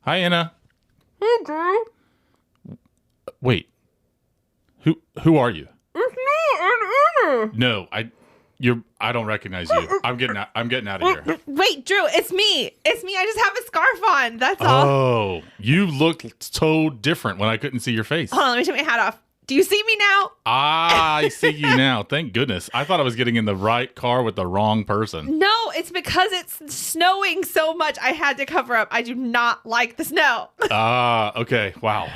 Hi, Anna. Hey, Drew. Wait. Who are you? It's me. I'm Anna. No, I don't recognize you. I'm getting out of here. Wait, Drew, it's me. It's me. I just have a scarf on. That's all. Oh, you looked so different when I couldn't see your face. Hold on, let me take my hat off. Do you see me now? I see you now. Thank goodness. I thought I was getting in the right car with the wrong person. No, it's because it's snowing so much. I had to cover up. I do not like the snow. Okay. Wow.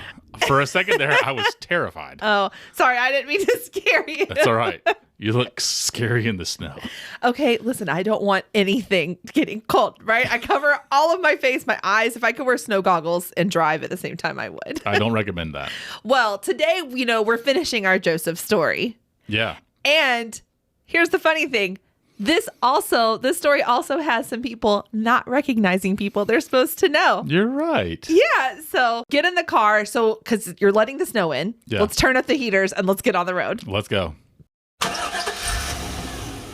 For a second there, I was terrified. Oh, sorry. I didn't mean to scare you. That's all right. You look scary in the snow. Okay, listen, I don't want anything getting cold, right? I cover all of my face, my eyes. If I could wear snow goggles and drive at the same time, I would. I don't recommend that. Well, today, we're finishing our Joseph story. Yeah. And here's the funny thing. This story also has some people not recognizing people they're supposed to know. You're right. Yeah. So get in the car. Because you're letting the snow in. Yeah. Let's turn up the heaters and let's get on the road. Let's go.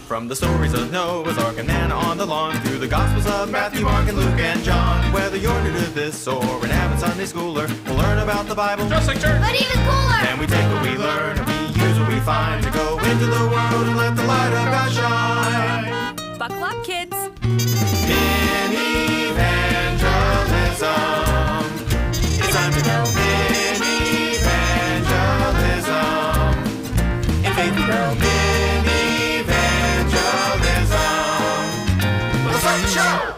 From the stories of Noah's Ark and Anna on the lawn, through the Gospels of Matthew, Mark, and Luke, and John. Whether you're new to this or an avid Sunday schooler, we'll learn about the Bible, just like church, but even cooler. And we take what we learn and we use what we find to go into the world and let the light of God shine. Buckle up, kids. Minivangelism. It's time to go Minivangelism. In faith we grow Show.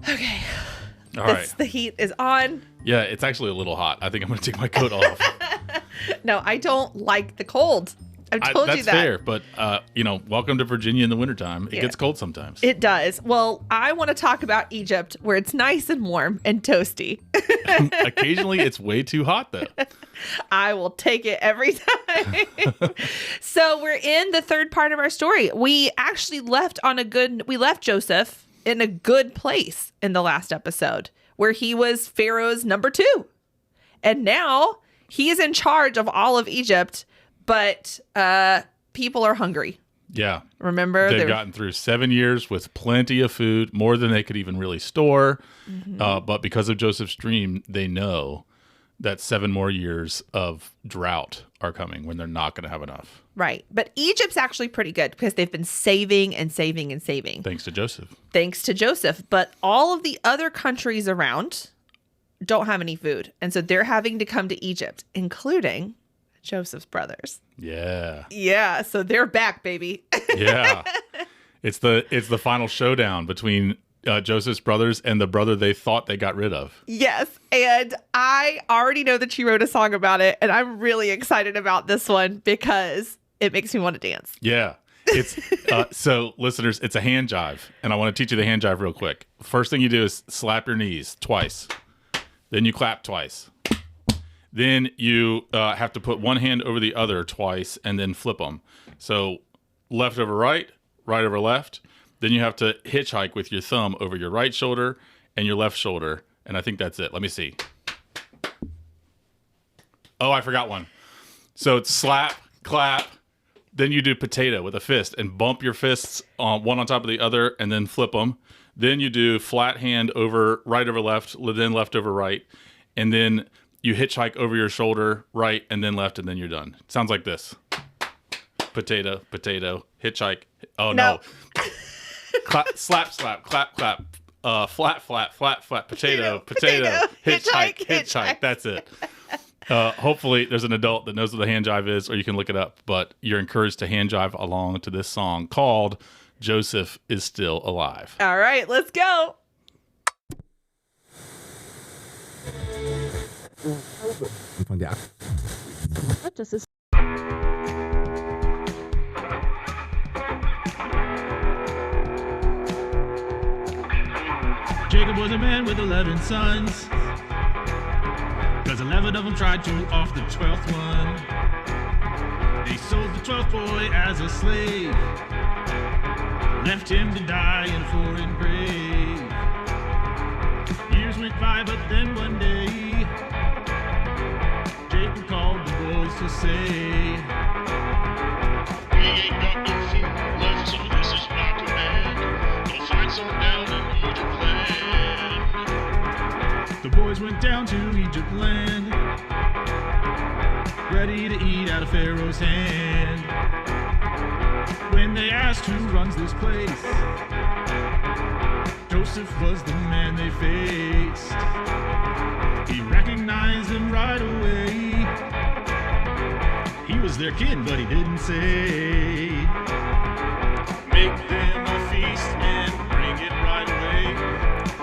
Okay. All right. The heat is on. Yeah, it's actually a little hot. I think I'm going to take my coat off. No, I don't like the cold. I've told you that. That's fair, but, welcome to Virginia in the wintertime. It gets cold sometimes. It does. Well, I want to talk about Egypt, where it's nice and warm and toasty. Occasionally, it's way too hot, though. I will take it every time. So we're in the third part of our story. We actually left Joseph in a good place in the last episode, where he was Pharaoh's number 2. And now he is in charge of all of Egypt. But people are hungry. Yeah. Remember? They've gotten through 7 years with plenty of food, more than they could even really store. Mm-hmm. But because of Joseph's dream, they know that 7 more years of drought are coming when they're not going to have enough. Right. But Egypt's actually pretty good because they've been saving and saving and saving. Thanks to Joseph. But all of the other countries around don't have any food. And so they're having to come to Egypt, including Joseph's brothers. Yeah. Yeah. So they're back, baby. Yeah. It's the final showdown between Joseph's brothers and the brother they thought they got rid of. Yes. And I already know that you wrote a song about it. And I'm really excited about this one because it makes me want to dance. Yeah. It's so listeners, it's a hand jive. And I want to teach you the hand jive real quick. First thing you do is slap your knees twice. Then you clap twice. Then you have to put one hand over the other twice and then flip them. So left over right, right over left. Then you have to hitchhike with your thumb over your right shoulder and your left shoulder. And I think that's it. Let me see. Oh, I forgot one. So it's slap, clap. Then you do potato with a fist and bump your fists one on top of the other and then flip them. Then you do flat hand over right over left, then left over right. And then you hitchhike over your shoulder, right, and then left, and then you're done. Sounds like this. Potato, potato, hitchhike. Oh, no. Slap, slap, clap, clap. Flat, flat, flat, flat. Potato, potato, hitchhike. That's it. Hopefully there's an adult that knows what the hand jive is, or you can look it up. But you're encouraged to hand jive along to this song called Joseph is Still Alive. All right, let's go. What does this? Jacob was a man with 11 sons, 'cause 11 of them tried to off the 12th one. They sold the 12th boy as a slave, left him to die in a foreign grave. Years went by, but then one day Jacob called the boys to say, "We ain't got no food left, so The boys went down to Egypt land, ready to eat out of Pharaoh's hand. When they asked who runs this place, Joseph was the man they faced. He recognized them right away. He was their kid, but he didn't say. Make them a feast and bring it right away.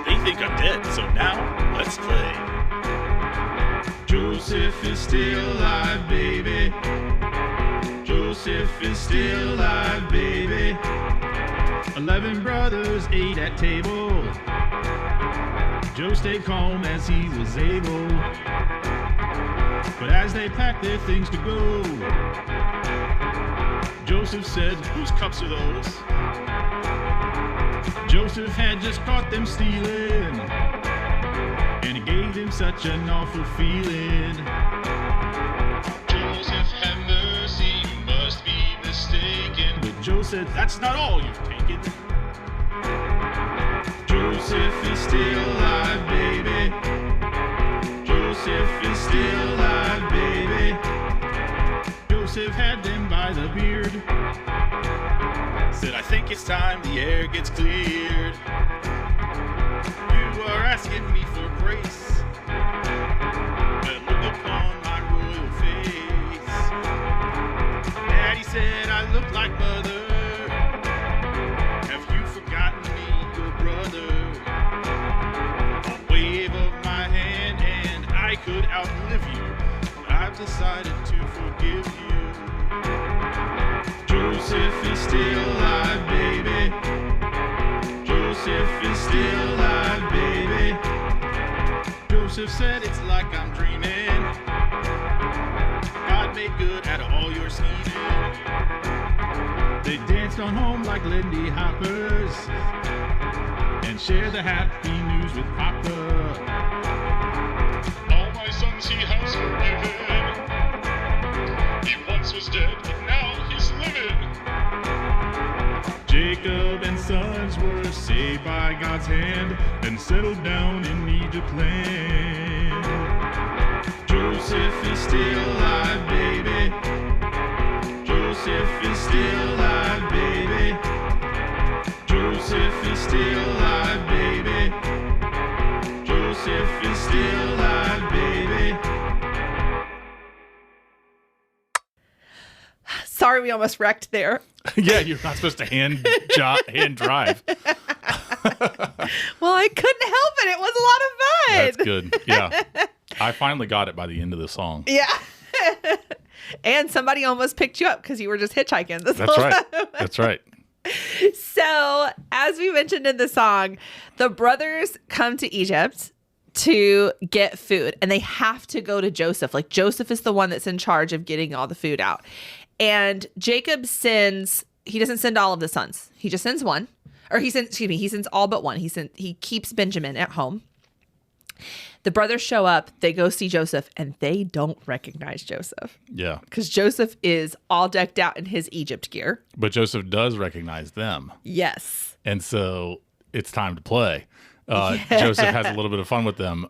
They think I'm dead, so now let's play. Joseph is still alive, baby. Joseph is still alive, baby. 11 brothers ate at table. Joe stayed calm as he was able. But as they packed their things to go, Joseph said, "Whose cups are those?" Joseph had just caught them stealing, and it gave him such an awful feeling. Joseph, have mercy, you must be mistaken. But Joe said, "That's not all you've taken." Joseph is still alive, baby. Joseph is still alive, baby. Joseph had them by the beard. Said, "I think it's time the air gets cleared. You are asking me for grace, but look upon my royal face." Daddy said I look like mother. Have you forgotten me, your brother? A wave of my hand and I could outlive you, but I've decided to forgive you. Joseph is still alive, baby. Joseph is still alive, baby. Joseph said, "It's like I'm dreaming. God made good out of all your scheming." They danced on home like Lindy Hoppers and shared the happy news with Papa. "All my sons he has forgiven. He once was dead, but now he's living." Jacob and sons were saved by God's hand and settled down in Egypt land. Joseph is still alive, baby. Joseph is still alive, baby. Joseph is still alive, baby. Joseph is still alive, baby. Sorry, we almost wrecked there. Yeah, you're not supposed to hand drive. Well, I couldn't help it. It was a lot of fun. That's good. Yeah. I finally got it by the end of the song. Yeah. And somebody almost picked you up because you were just hitchhiking this That's whole right. time. That's right. So, as we mentioned in the song, the brothers come to Egypt to get food, and they have to go to Joseph. Like, Joseph is the one that's in charge of getting all the food out. And Jacob he doesn't send all of the sons. He just sends one. Or he sends all but one. He keeps Benjamin at home. The brothers show up, they go see Joseph, and they don't recognize Joseph. Yeah. Because Joseph is all decked out in his Egypt gear. But Joseph does recognize them. Yes. And so it's time to play. Joseph has a little bit of fun with them.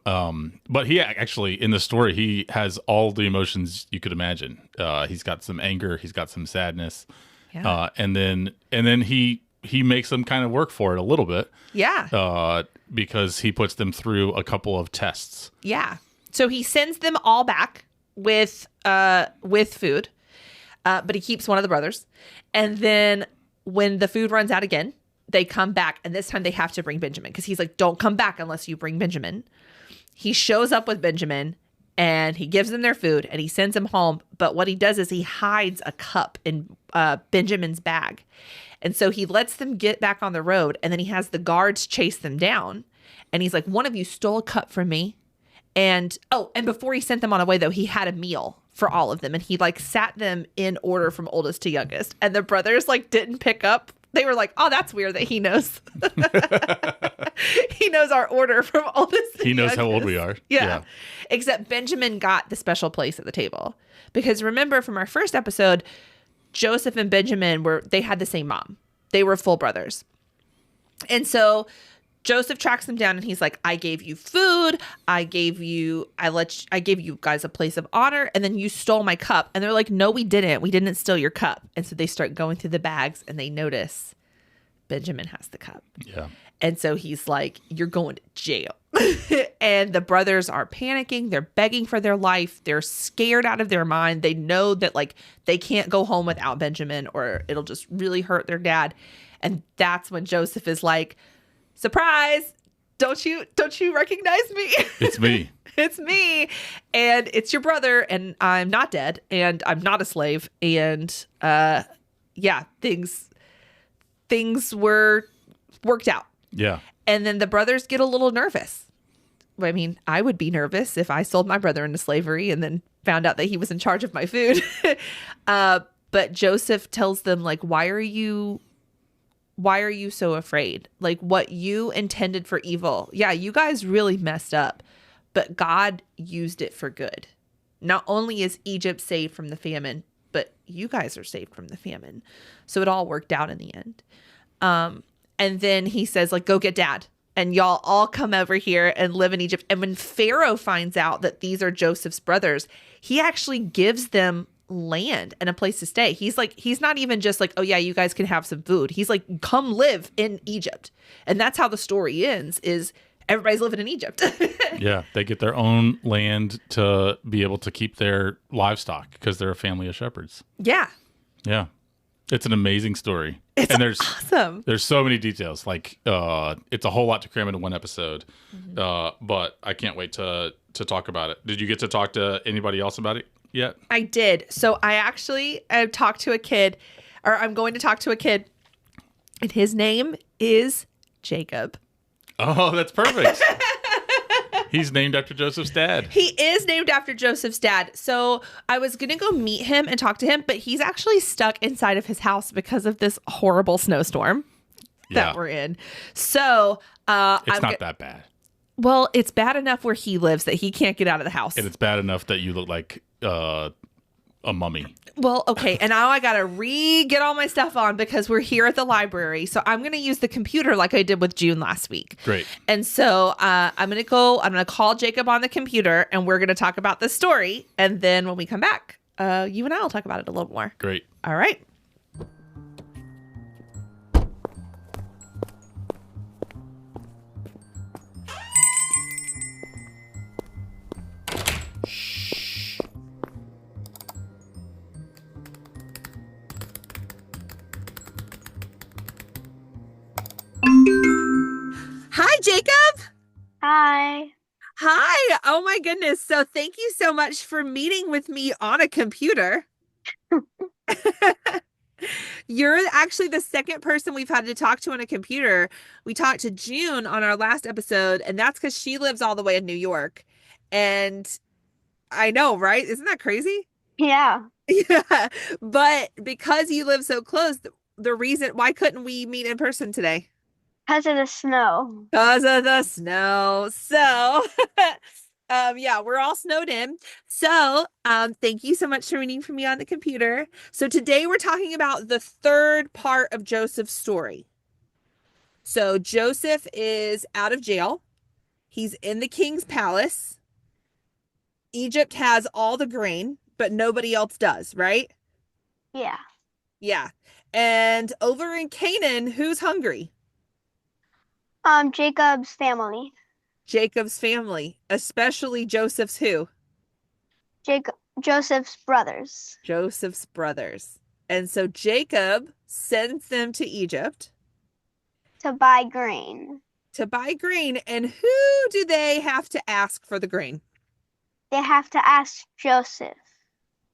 But he actually, in the story, he has all the emotions you could imagine. He's got some anger. He's got some sadness. Yeah. And then he makes them kind of work for it a little bit. Yeah. Because he puts them through a couple of tests. Yeah. So he sends them all back with food, but he keeps one of the brothers. And then when the food runs out again, they come back, and this time they have to bring Benjamin because he's like, "Don't come back unless you bring Benjamin." He shows up with Benjamin, and he gives them their food, and he sends them home. But what he does is he hides a cup in Benjamin's bag. And so he lets them get back on the road, and then he has the guards chase them down. And he's like, "One of you stole a cup from me." And before he sent them on away, though, he had a meal for all of them. And he sat them in order from oldest to youngest. And the brothers didn't pick up. They were like, "Oh, that's weird that he knows." He knows our order from oldest to He knows youngest. how old we are. Yeah. Except Benjamin got the special place at the table. Because remember from our first episode, Joseph and Benjamin they had the same mom. They were full brothers. And so Joseph tracks them down and he's like, I gave you food. I gave you guys a place of honor. And then you stole my cup. And they're like, no, we didn't. We didn't steal your cup. And so they start going through the bags and they notice Benjamin has the cup. Yeah. And so he's like, you're going to jail. And the brothers are panicking. They're begging for their life. They're scared out of their mind. They know that like they can't go home without Benjamin or it'll just really hurt their dad. And that's when Joseph is like, surprise, don't you recognize me? It's me. It's me. And it's your brother. And I'm not dead. And I'm not a slave. And yeah, things were worked out. Yeah. And then the brothers get a little nervous. I mean, I would be nervous if I sold my brother into slavery and then found out that he was in charge of my food. But Joseph tells them, like, why are you so afraid? Like, what you intended for evil. Yeah, you guys really messed up, but God used it for good. Not only is Egypt saved from the famine, but you guys are saved from the famine. So it all worked out in the end. And then he says, like, go get dad. And y'all all come over here and live in Egypt. And when Pharaoh finds out that these are Joseph's brothers, he actually gives them land and a place to stay. He's like, he's not even just like, oh yeah, you guys can have some food. He's like, come live in Egypt. And that's how the story ends, is everybody's living in Egypt. Yeah. They get their own land to be able to keep their livestock because they're a family of shepherds. Yeah. Yeah. It's an amazing story. It's and awesome. There's so many details. Like, it's a whole lot to cram into one episode. But I can't wait to talk about it. Did you get to talk to anybody else about it yet? I did. So I actually talked to a kid, or I'm going to talk to a kid, and his name is Jacob. Oh, that's perfect. He's named after Joseph's dad. He is named after Joseph's dad. So I was going to go meet him and talk to him, but he's actually stuck inside of his house because of this horrible snowstorm that we're in. So it's not that bad. Well, it's bad enough where he lives that he can't get out of the house. And it's bad enough that you look like a mummy. Well, okay. And now I got to get all my stuff on because we're here at the library. So I'm going to use the computer like I did with June last week. Great. And so I'm going to call Jacob on the computer and we're going to talk about the story. And then when we come back, you and I will talk about it a little more. Great. All right. Hi, Jacob. Hi. Hi. Oh my goodness. So thank you so much for meeting with me on a computer. You're actually the second person we've had to talk to on a computer. We talked to June on our last episode, and that's because she lives all the way in New York. And I know, right? Isn't that crazy? Yeah. Yeah. But because you live so close, the reason why couldn't we meet in person today? Because of the snow. Because of the snow. So, yeah, we're all snowed in. So, thank you so much for reading for me on the computer. So today we're talking about the third part of Joseph's story. So Joseph is out of jail. He's in the king's palace. Egypt has all the grain, but nobody else does, right? Yeah. Yeah. And over in Canaan, who's hungry? Jacob's family. Jacob's family, especially Joseph's who? Joseph's brothers. Joseph's brothers. And so Jacob sends them to Egypt To buy grain. to buy grain. And who do they have to ask for the grain? They have to ask Joseph.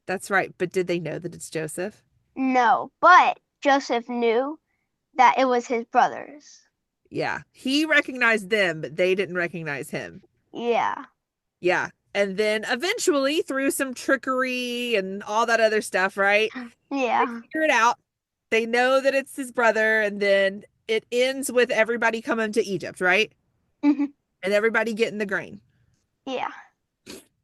That's right. But did they know that it's Joseph? No, but Joseph knew that it was his brothers. Yeah. He recognized them, but they didn't recognize him. Yeah. Yeah. And then eventually, through some trickery and all that other stuff, right? Yeah. They figure it out. They know that it's his brother. And then it ends with everybody coming to Egypt, right? Hmm. And everybody getting the grain. Yeah.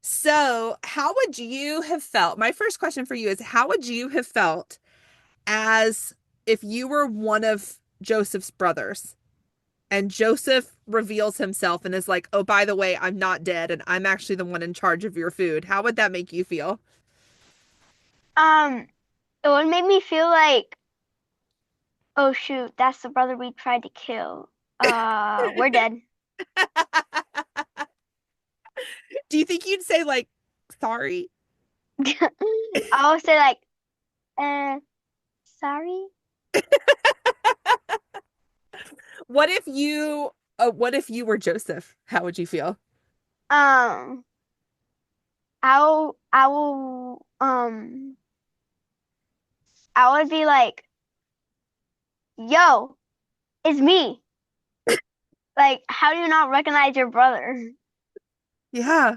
So how would you have felt? My first question for you is, how would you have felt as if you were one of Joseph's brothers and Joseph reveals himself and is like, "Oh, by the way, I'm not dead and I'm actually the one in charge of your food." How would that make you feel? Um, it would make me feel like, oh shoot, that's the brother we tried to kill. We're dead. Do you think you'd say like, "Sorry"? I would say like, uh, sorry. What if you were Joseph? How would you feel? Um, I will, I would be like, yo, it's me. Like, how do you not recognize your brother? Yeah.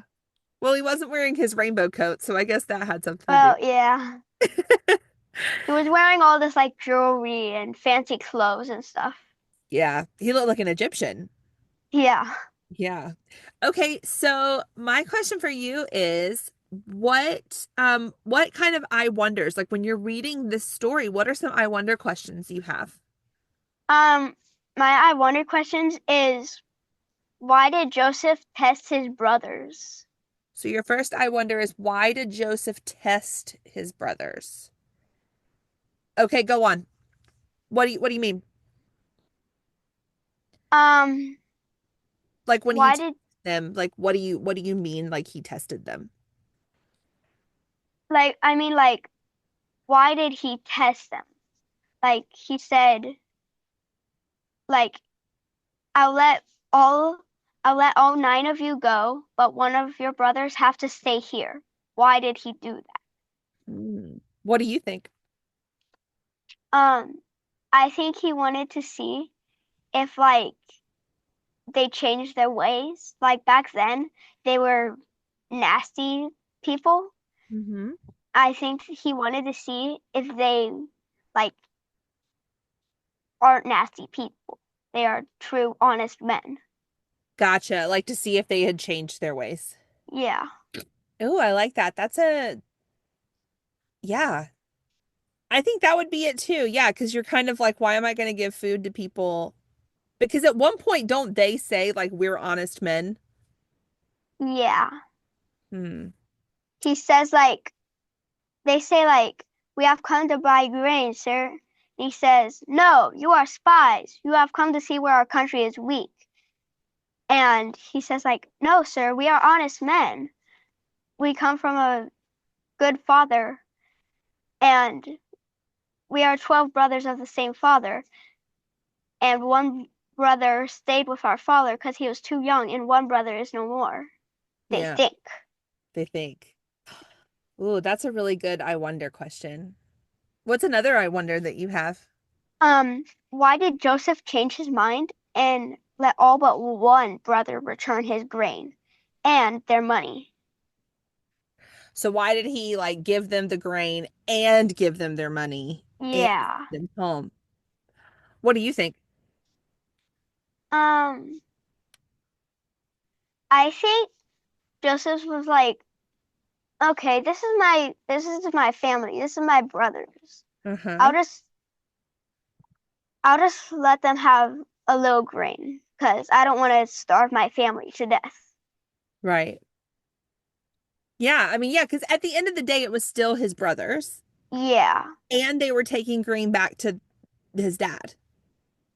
Well, he wasn't wearing his rainbow coat, so I guess that had something to Well, yeah. He was wearing all this like jewelry and fancy clothes and stuff. Yeah, he looked like an Egyptian. Yeah. Yeah. Okay, so my question for you is what kind of I wonders, like when you're reading this story, what are some I wonder questions you have? Um, my I wonder questions is why did Joseph test his brothers? So your first I wonder is why did Joseph test his brothers? Okay, go on. What do you mean? Um, Like when he why tested did them, like what do you mean like he tested them? like I mean like why did he test them? Like he said like I'll let all I'll let all nine of you go, but one of your brothers have to stay here. Why did he do that? What do you think? Um, I think he wanted to see if like they changed their ways. Like back then, they were nasty people. Mm-hmm. I think he wanted to see if they like aren't nasty people. They are true, honest men. Gotcha. Like to see if they had changed their ways. Yeah. Oh, I like that. Yeah. I think that would be it too. Yeah, because you're kind of like, why am I going to give food to people? Because at one point, don't they say like we're honest men? Yeah. Hmm. He says like they say like we have come to buy grain, sir. And he says, "No, you are spies. You have come to see where our country is weak." And he says like, "No, sir, we are honest men. We come from a good father and we are 12 brothers of the same father. And one brother stayed with our father because he was too young, and one brother is no more." They Yeah, think. they think. Ooh, that's a really good I wonder question. What's another I wonder that you have? Why did Joseph change his mind and let all but one brother return his grain and their money? So why did he like give them the grain and give them their money and Yeah. send them home? What do you think? Um, I think Joseph was like, okay, this is my family. This is my brothers. Uh-huh. I'll just I'll just let them have a little grain because I don't want to starve my family to death. Right. Yeah, I mean, yeah, because at the end of the day, it was still his brothers, Yeah. and they were taking Green back to his dad.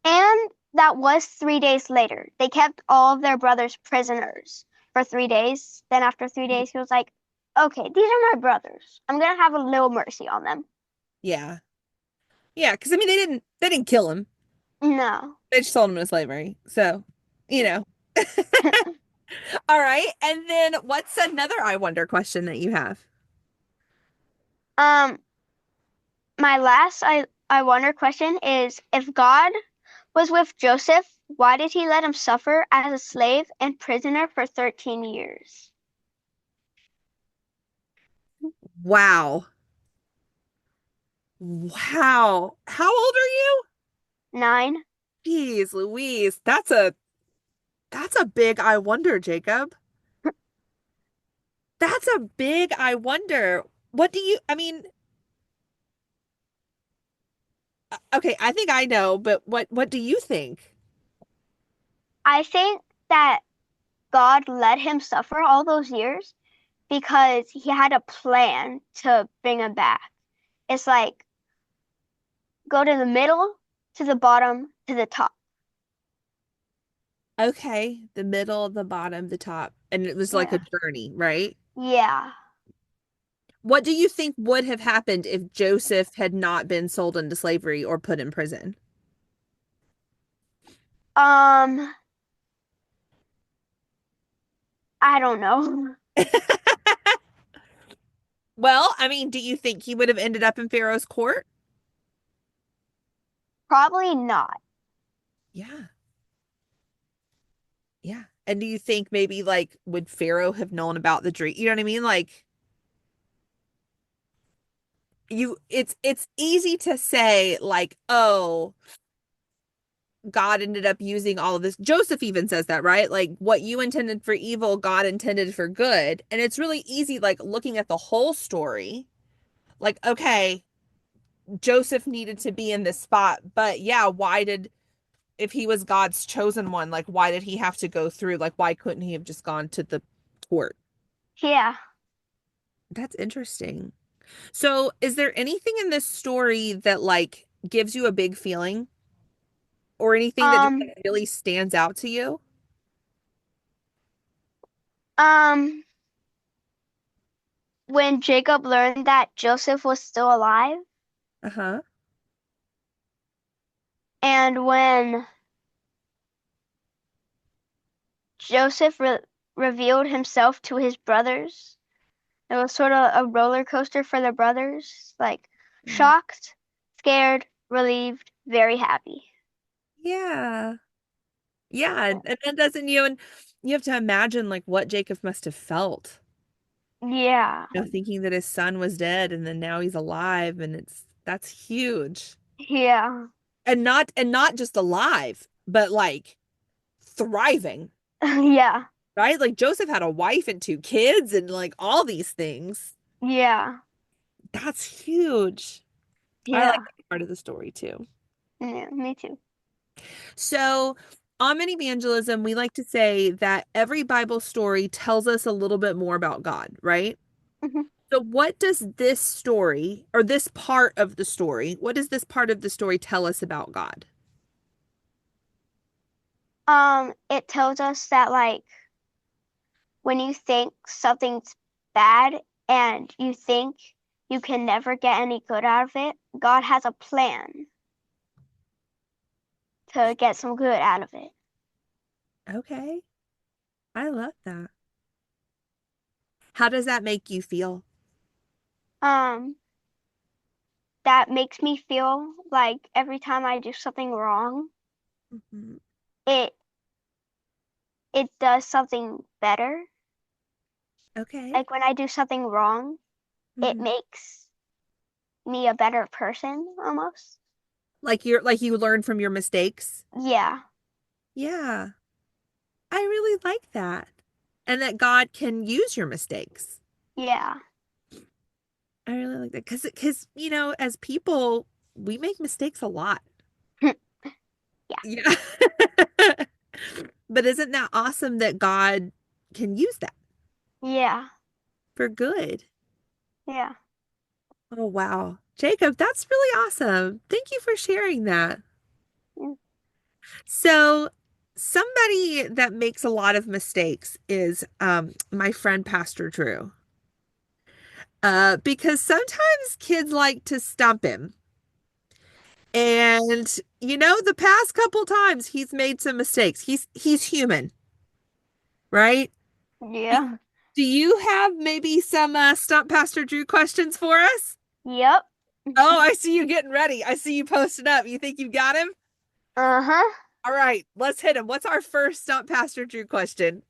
And that was 3 days later. They kept all of their brothers prisoners for 3 days. Then after 3 days, he was like, okay, these are my brothers. I'm gonna have a little mercy on them. Yeah. Yeah, because I mean, they didn't kill him. No. They just sold him into slavery. So, you know. All right. And then what's another I wonder question that you have? Um, my last I wonder question is if God was with Joseph, why did he let him suffer as a slave and prisoner for 13 years? Wow. Wow. How old are you? 9. Jeez, Louise. That's a big I wonder, Jacob. That's a big I wonder. I mean, okay, I think I know, but what do you think? I think that God let him suffer all those years because he had a plan to bring him back. It's like go to the middle, to the bottom, to the top. Okay, the middle, the bottom, the top. And it was like a Yeah. journey, right? Yeah. What do you think would have happened if Joseph had not been sold into slavery or put in prison? Um, I don't know. Well, I mean, do you think he would have ended up in Pharaoh's court? Probably not. Yeah. Yeah. And do you think maybe like would Pharaoh have known about the dream? You know what I mean? Like it's easy to say like, oh, God ended up using all of this. Joseph even says that, right? Like what you intended for evil, God intended for good. And it's really easy like looking at the whole story. Like, okay, Joseph needed to be in this spot, but yeah, if he was God's chosen one, like why did he have to go through? Like why couldn't he have just gone to the court? Yeah. That's interesting. So, is there anything in this story that like gives you a big feeling or anything that just Um, like, really stands out to you? um, when Jacob learned that Joseph was still alive, Uh-huh. and when Joseph revealed himself to his brothers, it was sort of a roller coaster for the brothers, like shocked, scared, relieved, very happy. Yeah. Yeah, and that doesn't you and you have to imagine like what Jacob must have felt, Yeah. thinking that his son was dead and then now he's alive and that's huge. Yeah. And not just alive, but like thriving, Yeah. right? Like Joseph had a wife and two kids and like all these things. Yeah. That's huge. I like Yeah. that part of the story too. Yeah, me too. So, on Minivangelism, we like to say that every Bible story tells us a little bit more about God, right? Mhm. So, what does this story or this part of the story, what does this part of the story tell us about God? It tells us that like when you think something's bad and you think you can never get any good out of it, God has a plan to get some good out of it. Okay. I love that. How does that make you feel? Um, that makes me feel like every time I do something wrong, Mhm. it it does something better. Okay. Like when I do something wrong, it Mhm. makes me a better person almost. Like you learn from your mistakes. Yeah. Yeah. I really like that. And that God can use your mistakes. Yeah. I really like that because as people, we make mistakes a lot. Yeah. Yeah. But isn't that awesome that God can use that Yeah. for good? Yeah. Oh, wow. Jacob, that's really awesome. Thank you for sharing that. Mm. So, somebody that makes a lot of mistakes is my friend Pastor Drew. Because sometimes kids like to stump him. And the past couple times he's made some mistakes. He's human, right? Yeah. Do you have maybe some Stump Pastor Drew questions for us? Yep. Oh, I see you getting ready. I see you posting up. You think you've got him? Uh-huh. All right, let's hit him. What's our first Stump Pastor Drew question?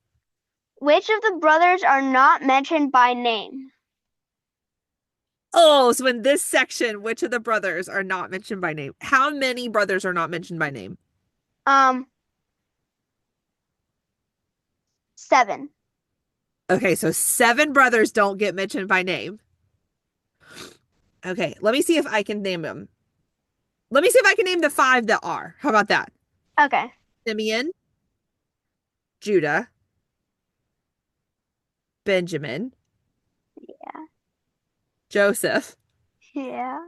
Which of the brothers are not mentioned by name? Oh, so in this section, which of the brothers are not mentioned by name? How many brothers are not mentioned by name? 7. Okay, so 7 brothers don't get mentioned by name. Okay, let me see if I can name them. Let me see if I can name the 5 that are. How about that? Okay. Simeon, Judah, Benjamin, Yeah. Joseph, Yeah.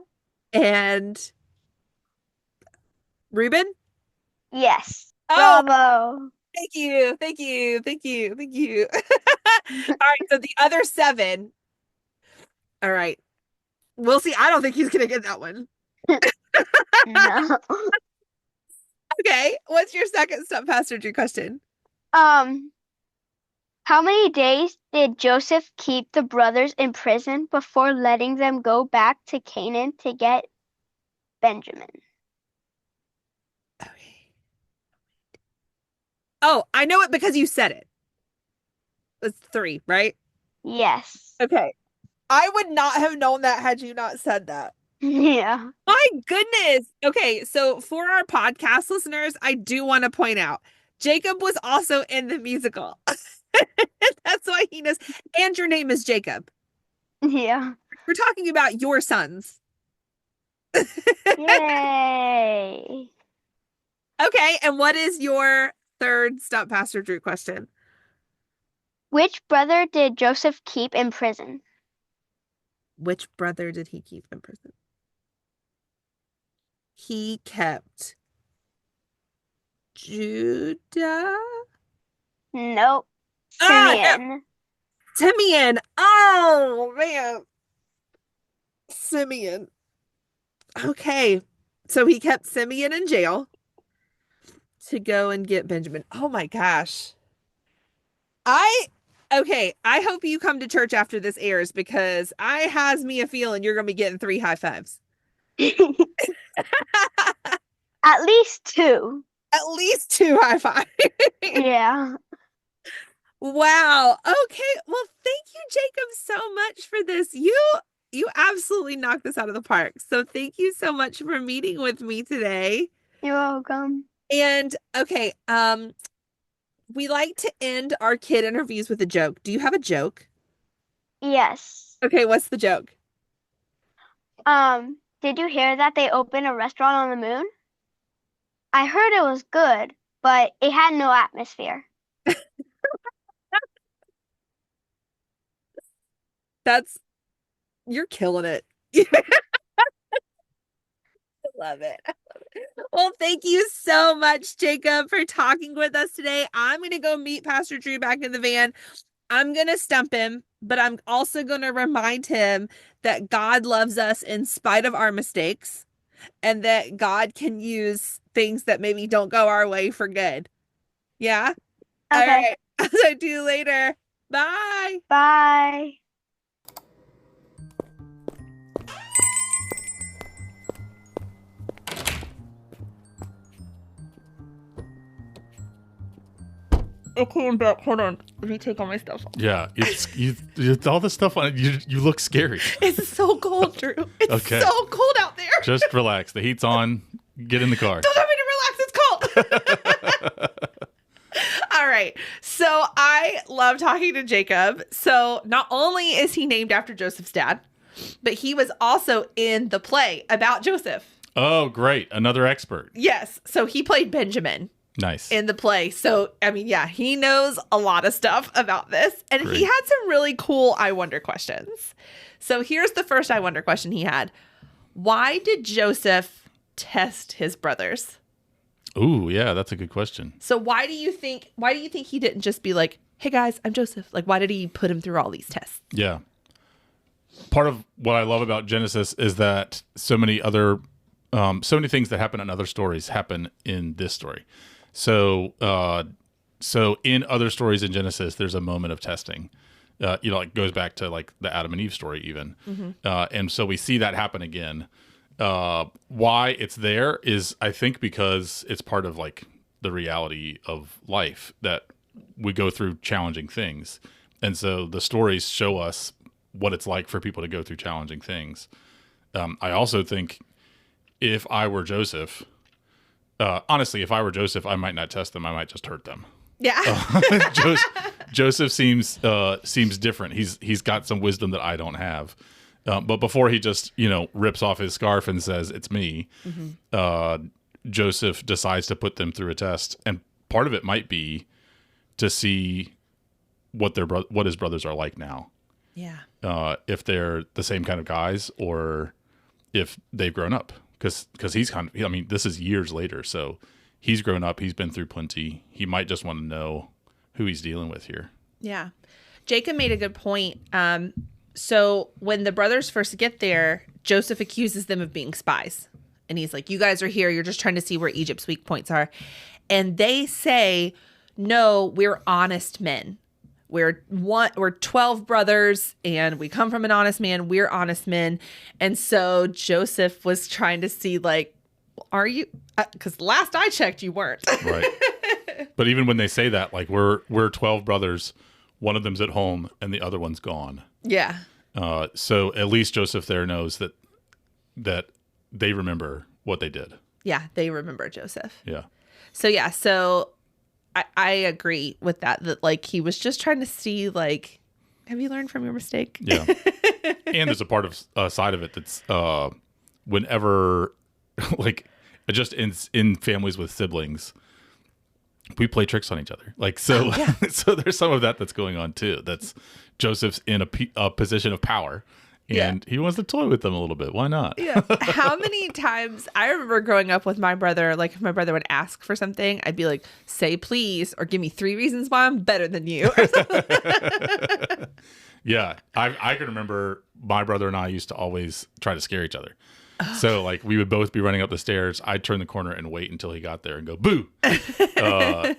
and Reuben. Yes. Oh, Bravo. thank you. Thank you. Thank you. Thank you. All right. So the other 7. All right. We'll see. I don't think he's going to get that one. No. Okay. What's your second Step Pastor Drew question? How many days did Joseph keep the brothers in prison before letting them go back to Canaan to get Benjamin? Okay. Oh, I know it because you said it. It's 3, right? Yes. Okay. I would not have known that had you not said that. Yeah. My goodness. Okay, so for our podcast listeners, I do want to point out Jacob was also in the musical. That's why he knows. And your name is Jacob. Yeah. We're talking about your sons. Yay. Okay, and what is your third Stop Pastor Drew question? Which brother did Joseph keep in prison? Which brother did he keep in prison? He kept Judah? Nope. Ah, Simeon. Simeon. Oh, man. Simeon. Okay. So he kept Simeon in jail to go and get Benjamin. Oh my gosh. Okay, I hope you come to church after this airs because I has me a feeling you're going to be getting 3 high fives. At least 2. At least 2 high fives. Yeah. Wow. Okay. Well, thank you, Jacob, so much for this. You absolutely knocked this out of the park. So thank you so much for meeting with me today. You're welcome. And okay, we like to end our kid interviews with a joke. Do you have a joke? Yes. Okay, what's the joke? Did you hear that they opened a restaurant on the moon? I heard it was good, but it had no atmosphere. You're killing it. I love it. Well, thank you so much, Jacob, for talking with us today. I'm going to go meet Pastor Drew back in the van. I'm going to stump him, but I'm also going to remind him that God loves us in spite of our mistakes and that God can use things that maybe don't go our way for good. Yeah? Okay. All right. I'll talk to you later. Bye. Bye. Okay, I'm back. Hold on. Let me take all my stuff off. Yeah, it's all the stuff on it. You look scary. It's so cold, Drew. It's Okay. so cold out there. Just relax. The heat's on. Get in the car. Don't tell me to relax. It's cold. All right. So I love talking to Jacob. So not only is he named after Joseph's dad, but he was also in the play about Joseph. Oh, great. Another expert. Yes. So he played Benjamin Nice. in the play. So, I mean, yeah, he knows a lot of stuff about this. And Great. he had some really cool I wonder questions. So here's the first I wonder question he had. Why did Joseph test his brothers? Ooh, yeah, that's a good question. So why do you think he didn't just be like, hey guys, I'm Joseph? Like, why did he put him through all these tests? Yeah. Part of what I love about Genesis is that so many things that happen in other stories happen in this story. So in other stories in Genesis, there's a moment of testing. It goes back to like the Adam and Eve story even. Mm-hmm. And so we see that happen again. Why it's there is, I think, because it's part of like the reality of life that we go through challenging things. And so the stories show us what it's like for people to go through challenging things. I also think if I were Joseph, honestly, if I were Joseph, I might not test them. I might just hurt them. Yeah. Joseph seems different. He's got some wisdom that I don't have. But before he just, rips off his scarf and says, it's me, Mm-hmm. Joseph decides to put them through a test. And part of it might be to see what what his brothers are like now. Yeah. If they're the same kind of guys or if they've grown up. Because he's this is years later, so he's grown up. He's been through plenty. He might just want to know who he's dealing with here. Yeah. Jacob made a good point. So when the brothers first get there, Joseph accuses them of being spies. And he's like, you guys are here. You're just trying to see where Egypt's weak points are. And they say, no, we're honest men. We're 12 brothers and we come from an honest man. We're honest men. And so Joseph was trying to see, like, are you? Because last I checked, you weren't. Right. But even when they say that, like, we're 12 brothers, one of them's at home and the other one's gone. Yeah. So at least Joseph there knows that they remember what they did. Yeah, they remember Joseph. Yeah. So I agree with that like he was just trying to see, like, have you learned from your mistake? Yeah. And there's a part of side of it that's whenever like just in families with siblings, we play tricks on each other. Like, so, so there's some of that's going on too. That's Joseph's in a position of power and he wants to toy with them a little bit. Why not? Yeah. How many times I remember growing up with my brother, like if my brother would ask for something, I'd be like, say please, or give me 3 reasons why I'm better than you. Yeah. I can remember my brother and I used to always try to scare each other. So like we would both be running up the stairs. I'd turn the corner and wait until he got there and go boo.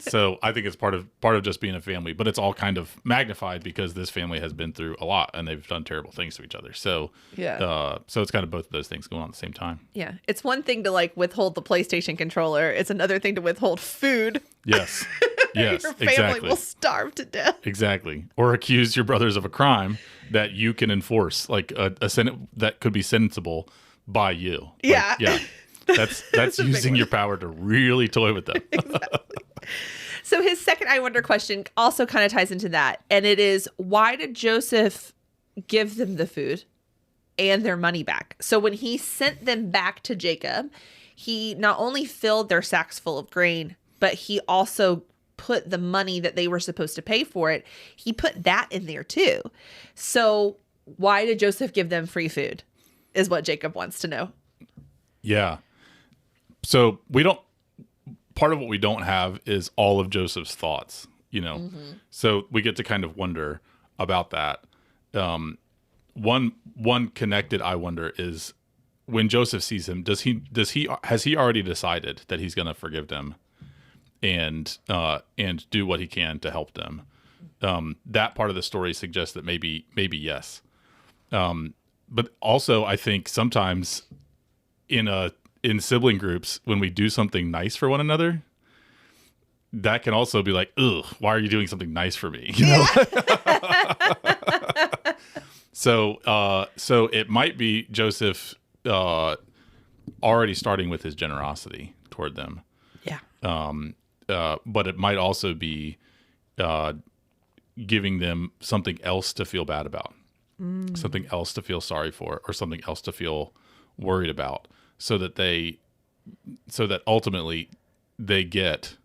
So I think it's part of just being a family, but it's all kind of magnified because this family has been through a lot and they've done terrible things to each other. So so it's kind of both of those things going on at the same time. Yeah, it's one thing to like withhold the PlayStation controller. It's another thing to withhold food. Yes. Yes. Your family will starve to death. Exactly. Or accuse your brothers of a crime that you can enforce, like a sentence that could be sentenciable by you. Yeah. Like, yeah. That's using your power to really toy with them. Exactly. So his second I wonder question also kind of ties into that. And it is, why did Joseph give them the food and their money back? So when he sent them back to Jacob, he not only filled their sacks full of grain, but he also put the money that they were supposed to pay for it. He put that in there too. So why did Joseph give them free food? Is what Jacob wants to know. Yeah. So part of what we don't have is all of Joseph's thoughts, you know? Mm-hmm. So we get to kind of wonder about that. One connected I wonder is when Joseph sees him, has he already decided that he's going to forgive them and do what he can to help them? That part of the story suggests that maybe yes. But also, I think sometimes in sibling groups, when we do something nice for one another, that can also be like, ugh, why are you doing something nice for me? You know? So it might be Joseph already starting with his generosity toward them. Yeah. But it might also be giving them something else to feel bad about. Something else to feel sorry for, or something else to feel worried about, so that ultimately they get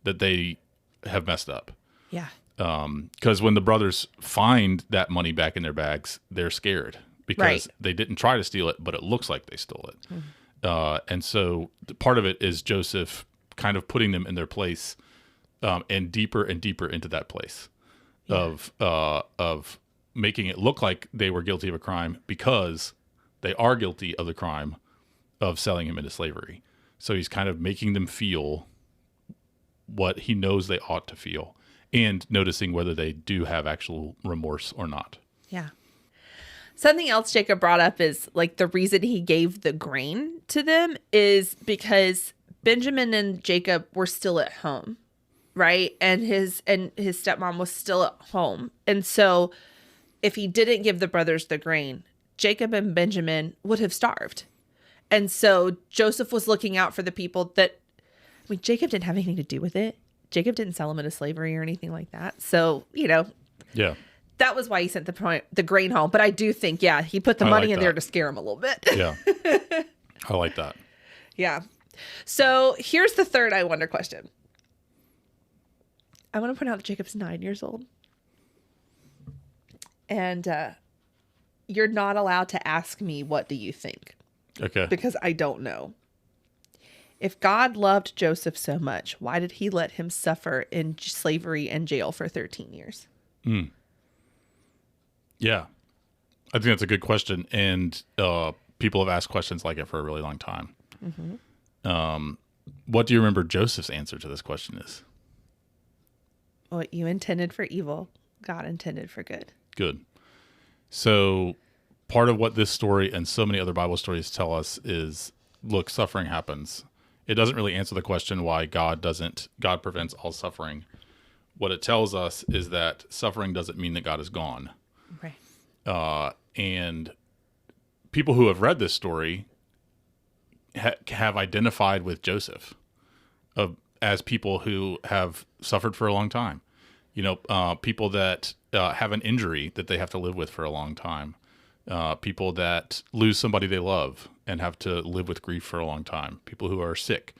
that they have messed up. Yeah. Because when the brothers find that money back in their bags, they're scared because they didn't try to steal it, but it looks like they stole it. And so part of it is Joseph kind of putting them in their place, and deeper into that place of making it look like they were guilty of a crime because they are guilty of the crime of selling him into slavery. So he's kind of making them feel what he knows they ought to feel and noticing whether they do have actual remorse or not. Yeah. Something else Jacob brought up is like the reason he gave the grain to them is because Benjamin and Jacob were still at home, right? And his stepmom was still at home. And so if he didn't give the brothers the grain, Jacob and Benjamin would have starved. And so Joseph was looking out for the people that, I mean, Jacob didn't have anything to do with it. Jacob didn't sell them into slavery or anything like that. So, yeah, that was why he sent the grain home. But I do think, he put the money in there to scare him a little bit. Yeah. I like that. Yeah. So here's the third I wonder question. I want to point out that Jacob's 9 years old. And you're not allowed to ask me, what do you think? Okay. Because I don't know. If God loved Joseph so much, why did he let him suffer in slavery and jail for 13 years? Yeah. I think that's a good question. And people have asked questions like it for a really long time. What do you remember Joseph's answer to this question is? What you intended for evil, God intended for good. Good. So part of what this story and so many other Bible stories tell us is, look, suffering happens. It doesn't really answer the question why God prevents all suffering. What it tells us is that suffering doesn't mean that God is gone. Right. And people who have read this story have identified with Joseph as people who have suffered for a long time. People that have an injury that they have to live with for a long time. People that lose somebody they love and have to live with grief for a long time. People who are sick.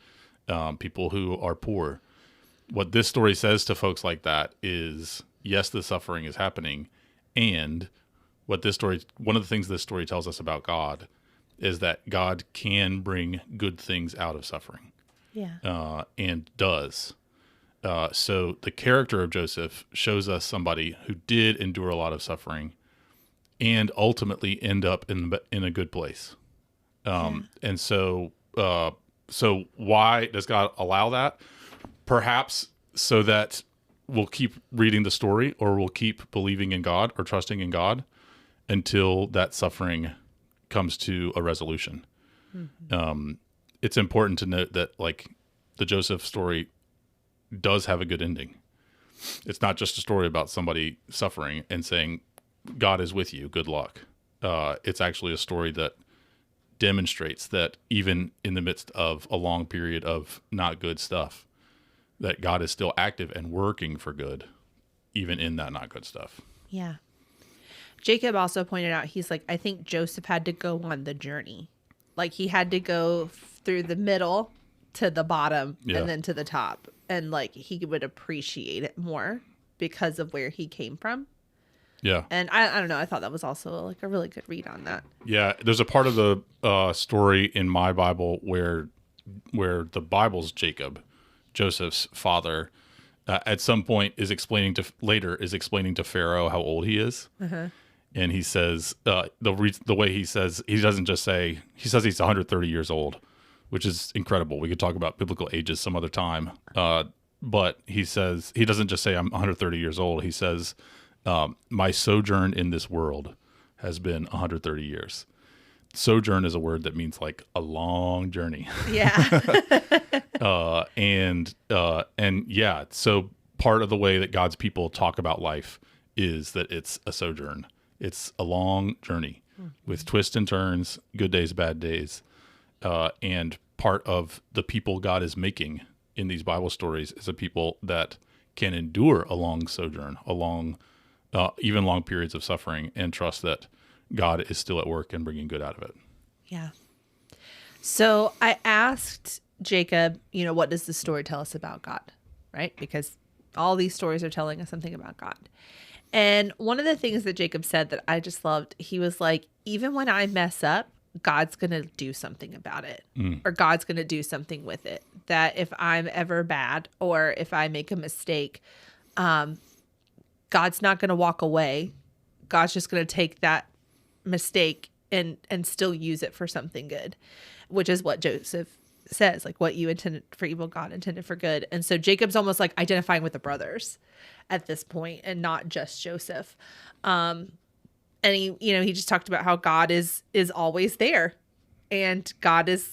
People who are poor. What this story says to folks like that is, yes, the suffering is happening. And one of the things this story tells us about God is that God can bring good things out of suffering. Yeah. And does. So the character of Joseph shows us somebody who did endure a lot of suffering and ultimately end up in a good place. And so why does God allow that? Perhaps so that we'll keep reading the story, or we'll keep believing in God or trusting in God until that suffering comes to a resolution. It's important to note that, like, the Joseph story does have a good ending. It's not just a story about somebody suffering and saying, God is with you, good luck. It's actually a story that demonstrates that even in the midst of a long period of not good stuff, that God is still active and working for good, even in that not good stuff. Yeah. Jacob also pointed out, he's like, I think Joseph had to go on the journey. Like, he had to go through the middle to the bottom and then to the top. And like, he would appreciate it more because of where he came from. Yeah. And I don't know. I thought that was also like a really good read on that. Yeah. There's a part of the story in my Bible where the Bible's Jacob, Joseph's father, at some point is explaining to Pharaoh how old he is. And he says, the way he says, he doesn't just say, he says he's 130 years old, which is incredible. We could talk about biblical ages some other time. But he says, he doesn't just say I'm 130 years old. He says, my sojourn in this world has been 130 years. Sojourn is a word that means like a long journey. Yeah. And yeah, so part of the way that God's people talk about life is that it's a sojourn. It's a long journey with twists and turns, good days, bad days. And part of the people God is making in these Bible stories is a people that can endure a long sojourn, even long periods of suffering, and trust that God is still at work and bringing good out of it. Yeah. So I asked Jacob, what does the story tell us about God? Right? Because all these stories are telling us something about God. And one of the things that Jacob said that I just loved, he was like, even when I mess up, God's going to do something about it, or God's going to do something with it. That if I'm ever bad or if I make a mistake, God's not going to walk away. God's just going to take that mistake and still use it for something good, which is what Joseph says, like, what you intended for evil, God intended for good. And so Jacob's almost like identifying with the brothers at this point and not just Joseph. And he just talked about how God is always there, and God is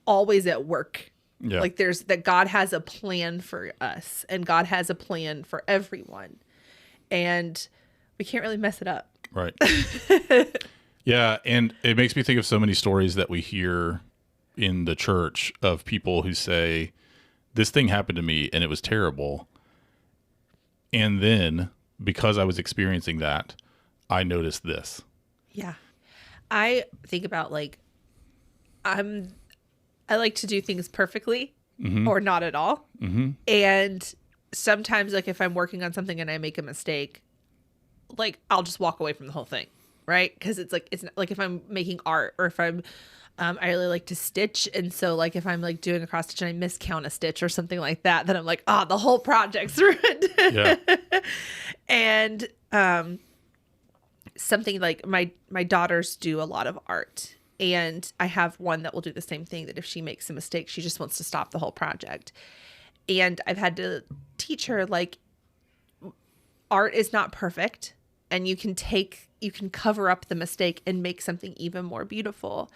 always at work. Yeah. Like that God has a plan for us, and God has a plan for everyone, and we can't really mess it up. Right. Yeah. And it makes me think of so many stories that we hear in the church of people who say, this thing happened to me and it was terrible. And then because I was experiencing that, I noticed this. Yeah. I think about, like, I like to do things perfectly. or not at all. Mm-hmm. And sometimes, like, if I'm working on something and I make a mistake, like, I'll just walk away from the whole thing, right? Because it's not, like if I'm making art, or if I'm I really like to stitch, and so like if I'm like doing a cross stitch and I miscount a stitch or something like that, then I'm like, the whole project's ruined. Yeah. And something like my daughters do a lot of art, and I have one that will do the same thing, that if she makes a mistake, she just wants to stop the whole project. And I've had to teach her, like, art is not perfect, and you can cover up the mistake and make something even more beautiful.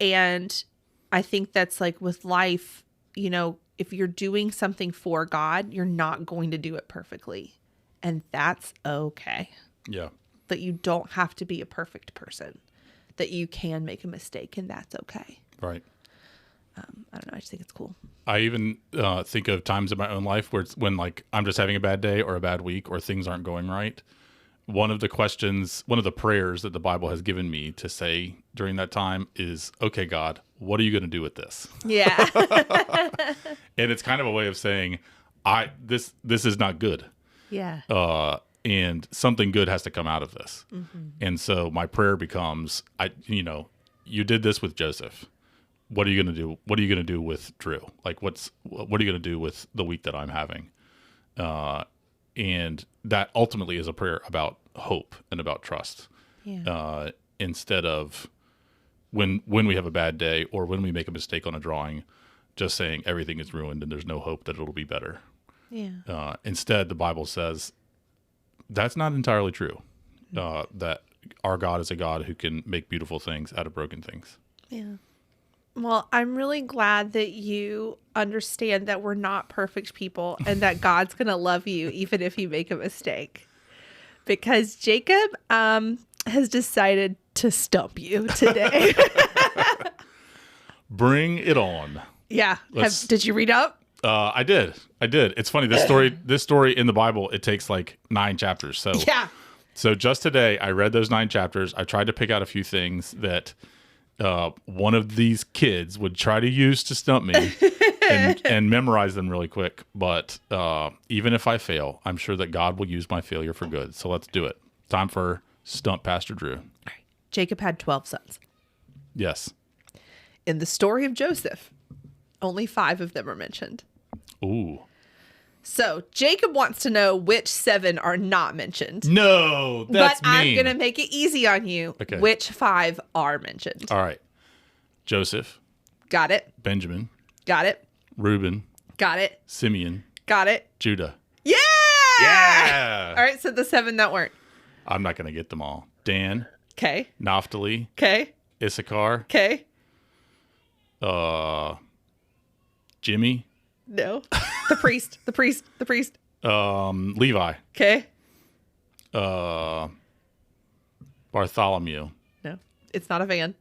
And I think that's like with life, you know, if you're doing something for God, you're not going to do it perfectly. And that's okay. Yeah. That you don't have to be a perfect person, that you can make a mistake, and that's okay. Right. I don't know. I just think it's cool. I even think of times in my own life where it's when, like, I'm just having a bad day or a bad week or things aren't going right. One of the prayers that the Bible has given me to say during that time is, okay, God, what are you going to do with this? Yeah. And it's kind of a way of saying, this is not good. Yeah. And something good has to come out of this. Mm-hmm. And so my prayer becomes, you did this with Joseph. What are you going to do? What are you going to do with Drew? Like, what are you going to do with the week that I'm having? And that ultimately is a prayer about hope and about trust. Yeah. Instead of when we have a bad day or when we make a mistake on a drawing, just saying everything is ruined and there's no hope that it'll be better. Yeah. Instead, the Bible says that's not entirely true. That our God is a God who can make beautiful things out of broken things. Yeah. Well, I'm really glad that you understand that we're not perfect people and that God's going to love you even if you make a mistake. Because Jacob has decided to stump you today. Bring it on. Yeah. Did you read up? I did. It's funny. This story in the Bible, it takes like 9 chapters. So Yeah. So just today, I read those 9 chapters. I tried to pick out a few things that one of these kids would try to use to stump me and memorize them really quick. But even if I fail, I'm sure that God will use my failure for good. So let's do it. Time for Stump Pastor Drew. Jacob had 12 sons. Yes. In the story of Joseph, only 5 of them are mentioned. Ooh. So Jacob wants to know which 7 are not mentioned. No, that's but I'm going to make it easy on you. Okay. Which 5 are mentioned? All right. Joseph. Got it. Benjamin. Got it. Reuben. Got it. Simeon. Got it. Judah. Yeah! Yeah! All right, so the 7 that weren't. I'm not going to get them all. Dan. Okay. Naphtali. Okay. Issachar. Okay. Jimmy. No. The priest. Levi. Okay. Bartholomew. No. It's not a van.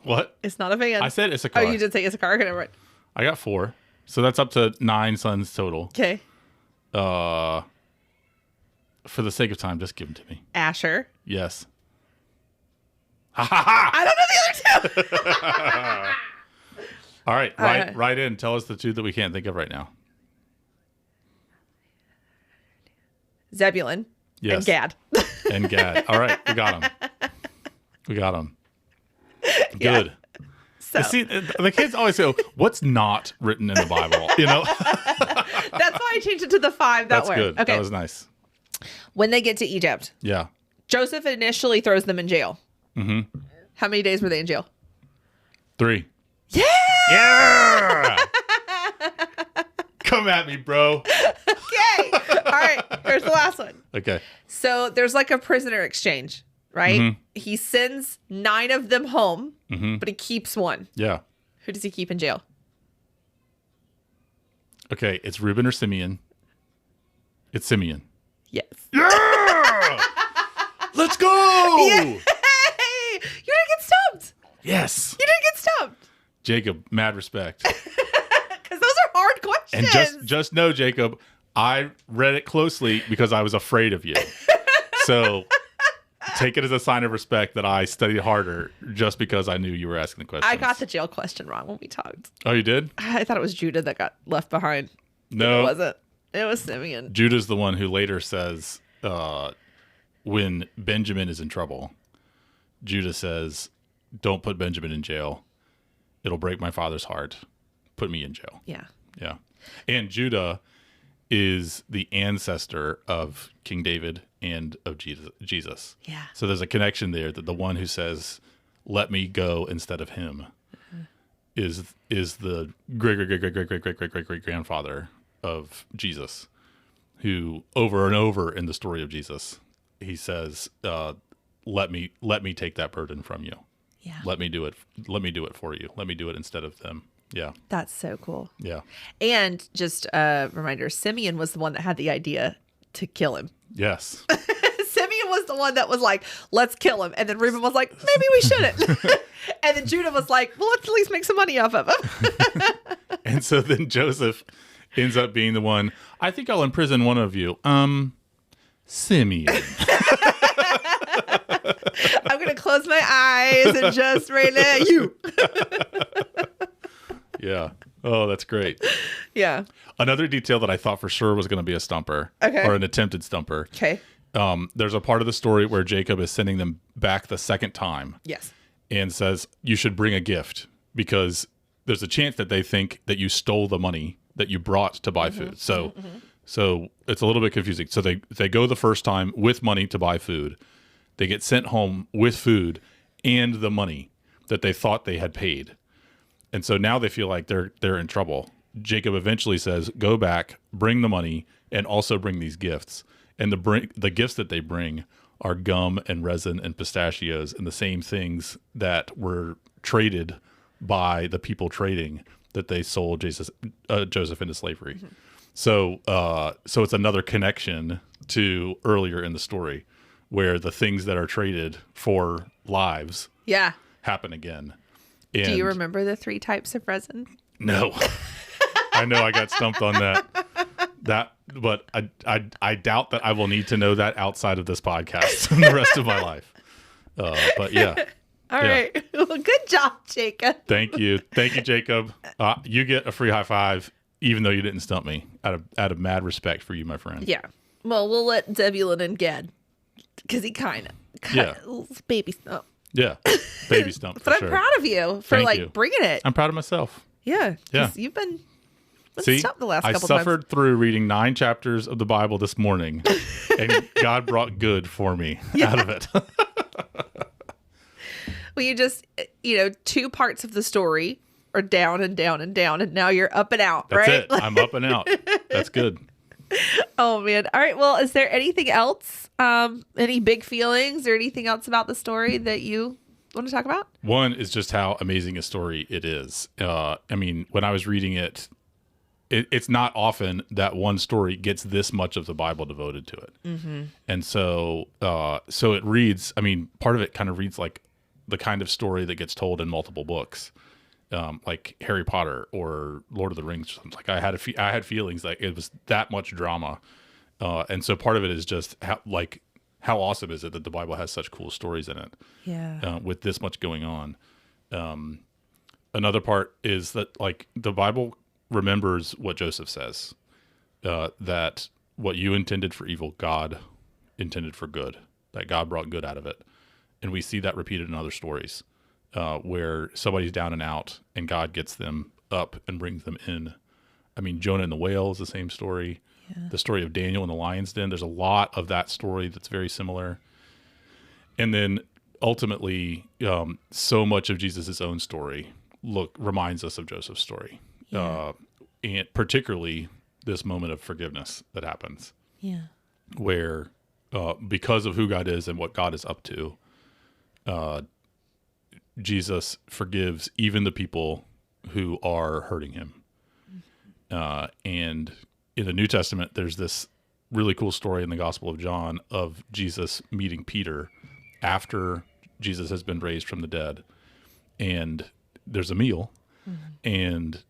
What? It's not a van. I said Issachar. Oh, you did say Issachar. Okay, never mind. I got 4. So that's up to 9 sons total. Okay. For the sake of time, just give them to me. Asher. Yes. Ha ha ha! I don't know the other 2. All right, right. write in. Tell us the 2 that we can't think of right now. Zebulun. Yes. And Gad. And Gad. All right, we got them. Good. Yeah. So See, the kids always go, "What's not written in the Bible?" You know. that's why I changed it to the 5 that That's were. good. Okay. That was nice. When they get to Egypt, Yeah. Joseph initially throws them in jail. Mm-hmm. How many days were they in jail? 3. Yeah. Yeah. Come at me, bro. Okay. All right. Here's the last one. Okay. So there's like a prisoner exchange, right? Mhm. He sends 9 of them home, Mm-hmm. but he keeps 1. Yeah. Who does he keep in jail? Okay. It's Reuben or Simeon. It's Simeon. Yes. Yeah. Let's go. Yay! You didn't get stumped. Yes. You didn't get stumped. Jacob, mad respect. Because those are hard And questions. just know, Jacob, I read it closely because I was afraid of you. So take it as a sign of respect that I studied harder just because I knew you were asking the question. I got the jail question wrong when we talked. Oh, you did? I thought it was Judah that got left behind. No. It wasn't. It was Simeon. Judah's the one who later says, when Benjamin is in trouble, Judah says, don't put Benjamin in jail. It'll break my father's heart. Put me in jail. Yeah. Yeah. And Judah is the ancestor of King David and of Jesus. Yeah. So there's a connection there that the one who says, let me go instead of him is the great grandfather of Jesus, who over and over in the story of Jesus, he says, let me take that burden from you. Yeah. Let me do it. Let me do it for you. Let me do it instead of them. Yeah. That's so cool. Yeah. And just a reminder, Simeon was the one that had the idea to kill him. Yes. Simeon was the one that was like, let's kill him. And then Reuben was like, maybe we shouldn't. And then Judah was like, well, let's at least make some money off of him. And so then Joseph ends up being the one, I think I'll imprison one of you. Simeon. I'm going to close my eyes and just right now, you. Yeah. Oh, that's great. Yeah. Another detail that I thought for sure was going to be a stumper. Okay. Or an attempted stumper. Okay. There's a part of the story where Jacob is sending them back the second time Yes. and says, you should bring a gift because there's a chance that they think that you stole the money that you brought to buy food. So it's a little bit confusing. So they go the first time with money to buy food. They get sent home with food and the money that they thought they had paid. And so now they feel like they're in trouble. Jacob eventually says, go back, bring the money, and also bring these gifts. And the gifts that they bring are gum and resin and pistachios and the same things that were traded by the people trading that they sold Joseph into slavery. Mm-hmm. So it's another connection to earlier in the story where the things that are traded for lives happen again. And do you remember the 3 types of resin? No. I know I got stumped on that. But I doubt that I will need to know that outside of this podcast the rest of my life. But yeah. All right. Well, good job, Jacob. Thank you, Jacob. You get a free high five, even though you didn't stump me. Out of mad respect for you, my friend. Yeah. Well, we'll let Zebulun and Gad, because he kind of baby stump. Yeah, baby stump. But I'm sure. proud of you for Thank you. bringing it. I'm proud of myself. Yeah. Yeah. You've been See, stumped the last I couple suffered through reading 9 chapters of the Bible this morning, and God brought good for me out of it. Well, you just, 2 parts of the story are down and down and down, and now you're up and out, That's right? it. I'm up and out. That's good. Oh, man. All right. Well, is there anything else? Any big feelings or anything else about the story that you want to talk about? One is just how amazing a story it is. I mean, when I was reading it, it's not often that one story gets this much of the Bible devoted to it. Mm-hmm. And so it reads, I mean, part of it kind of reads like the kind of story that gets told in multiple books, like Harry Potter or Lord of the Rings. Like I had feelings like it was that much drama. And so part of it is just how awesome is it that the Bible has such cool stories in it? Yeah. With this much going on. Another part is that like the Bible remembers what Joseph says, that what you intended for evil, God intended for good, that God brought good out of it. And we see that repeated in other stories, where somebody's down and out and God gets them up and brings them in. I mean, Jonah and the whale is the same story. Yeah. The story of Daniel in the lion's den, there's a lot of that story that's very similar. And then ultimately, so much of Jesus' own story reminds us of Joseph's story. Yeah. And particularly this moment of forgiveness that happens. Yeah. Where because of who God is and what God is up to, Jesus forgives even the people who are hurting him. And in the New Testament, there's this really cool story in the Gospel of John of Jesus meeting Peter after Jesus has been raised from the dead. And there's a meal. Mm-hmm. And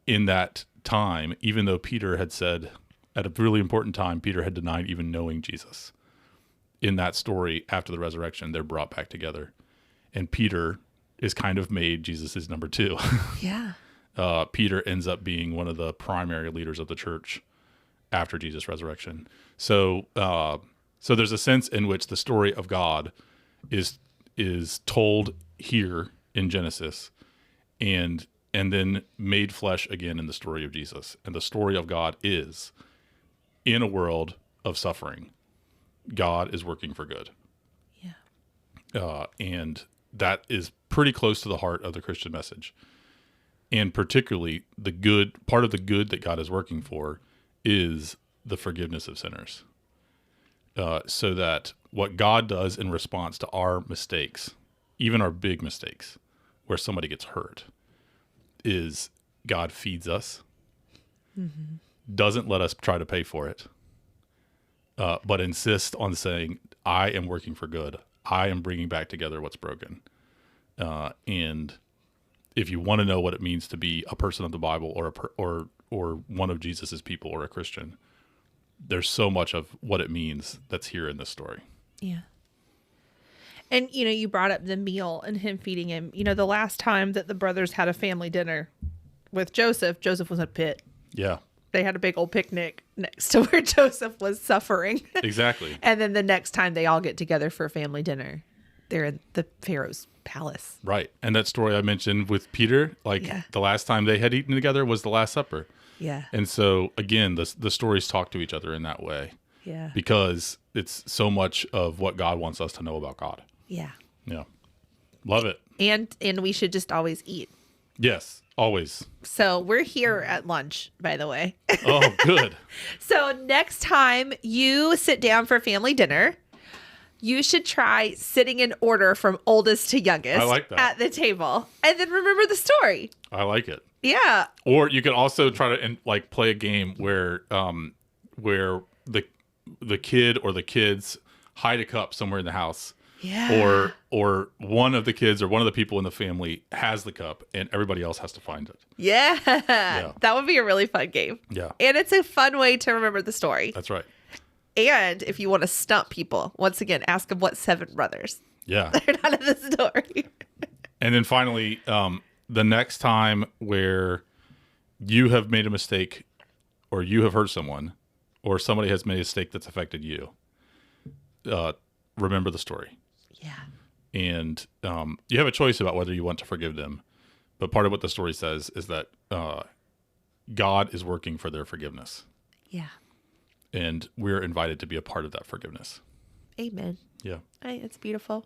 in that time, even though Peter had said, at a really important time, Peter had denied even knowing Jesus. in that story after the resurrection, they're brought back together. And Peter is kind of made Jesus' number 2. Yeah. Peter ends up being one of the primary leaders of the church after Jesus' resurrection. So there's a sense in which the story of God is told here in Genesis and then made flesh again in the story of Jesus. And the story of God is, in a world of suffering, God is working for good. Yeah. And that is pretty close to the heart of the Christian message. And particularly the good part of the good that God is working for is the forgiveness of sinners. So that what God does in response to our mistakes, even our big mistakes, where somebody gets hurt, is God feeds us, doesn't let us try to pay for it, but insists on saying, I am working for good. I am bringing back together what's broken. And if you want to know what it means to be a person of the Bible or one of Jesus's people or a Christian, there's so much of what it means that's here in this story. Yeah. And, you brought up the meal and him feeding him. The last time that the brothers had a family dinner with Joseph was in a pit. Yeah. They had a big old picnic next to where Joseph was suffering. Exactly. And then the next time they all get together for a family dinner, they're in the Pharaoh's palace. Right. And that story I mentioned with Peter, the last time they had eaten together was the Last Supper. Yeah. And so, again, the stories talk to each other in that way. Yeah. Because it's so much of what God wants us to know about God. Yeah. Yeah. Love it. And we should just always eat. Yes, always. So we're here at lunch, by the way. Oh, good. So next time you sit down for family dinner, you should try sitting in order from oldest to youngest I like that. at the table. And then remember the story. I like it. Yeah. Or you could also try to play a game where the kid or the kids hide a cup somewhere in the house. Yeah. Or one of the kids or one of the people in the family has the cup and everybody else has to find it. Yeah. That would be a really fun game. Yeah. And it's a fun way to remember the story. That's right. And if you want to stump people, once again, ask them what 7 brothers. Yeah. They're not in the story. And then finally, the next time where you have made a mistake or you have hurt someone or somebody has made a mistake that's affected you, remember the story. Yeah. And you have a choice about whether you want to forgive them. But part of what the story says is that God is working for their forgiveness. Yeah. And we're invited to be a part of that forgiveness. Amen. Yeah. It's beautiful.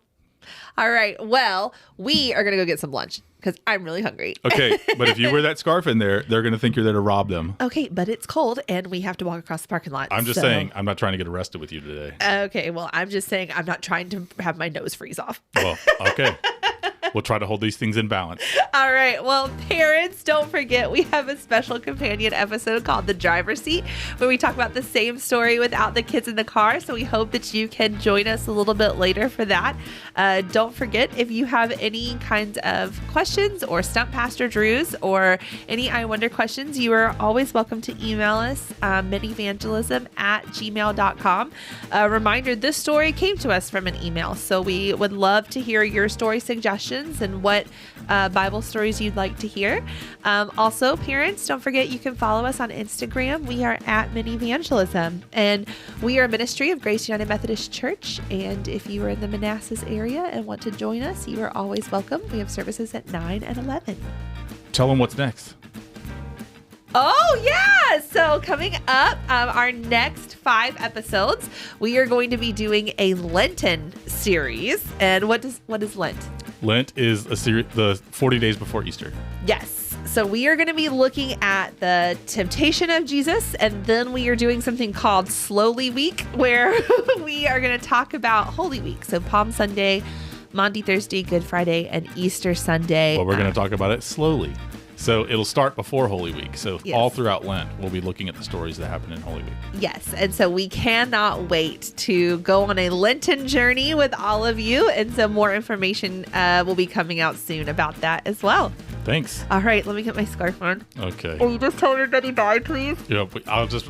All right. Well, we are going to go get some lunch because I'm really hungry. Okay. But if you wear that scarf in there, they're going to think you're there to rob them. Okay. But it's cold and we have to walk across the parking lot. I'm just saying, I'm not trying to get arrested with you today. Okay. Well, I'm just saying I'm not trying to have my nose freeze off. Well, okay. We'll try to hold these things in balance. All right. Well, parents, don't forget we have a special companion episode called The Driver's Seat, where we talk about the same story without the kids in the car. So we hope that you can join us a little bit later for that. Don't forget, if you have any kinds of questions or Stump Pastor Drews or any I Wonder questions, you are always welcome to email us, minivangelism@gmail.com. A reminder, this story came to us from an email. So we would love to hear your story suggestions and what Bible stories you'd like to hear. Also, parents, don't forget you can follow us on Instagram. We are at Minivangelism, and we are a ministry of Grace United Methodist Church. And if you are in the Manassas area and want to join us, you are always welcome. We have services at 9 and 11. Tell them what's next. Oh, yeah. So coming up, our next 5 episodes, we are going to be doing a Lenten series. And what is Lent? Lent is a series, the 40 days before Easter. Yes. So we are going to be looking at the temptation of Jesus, and then we are doing something called Slowly Week, where we are going to talk about Holy Week. So Palm Sunday, Maundy Thursday, Good Friday, and Easter Sunday. Well, we're going to talk about it slowly. So it'll start before Holy Week. So Yes. all throughout Lent, we'll be looking at the stories that happen in Holy Week. Yes. And so we cannot wait to go on a Lenten journey with all of you. And so more information will be coming out soon about that as well. Thanks. All right. Let me get my scarf on. Okay. Will you just tell everybody bye, please? Yeah,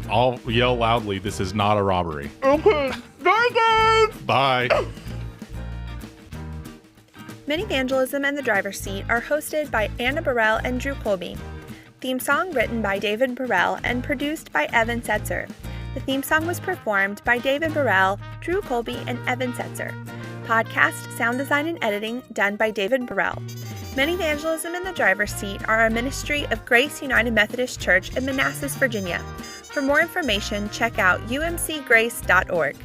I'll yell loudly. This is not a robbery. Okay. Bye, guys. Bye. Minivangelism and the Driver's Seat are hosted by Anna Burrell and Drew Colby. Theme song written by David Burrell and produced by Evan Setzer. The theme song was performed by David Burrell, Drew Colby, and Evan Setzer. Podcast, sound design, and editing done by David Burrell. Minivangelism and the Driver's Seat are a ministry of Grace United Methodist Church in Manassas, Virginia. For more information, check out umcgrace.org.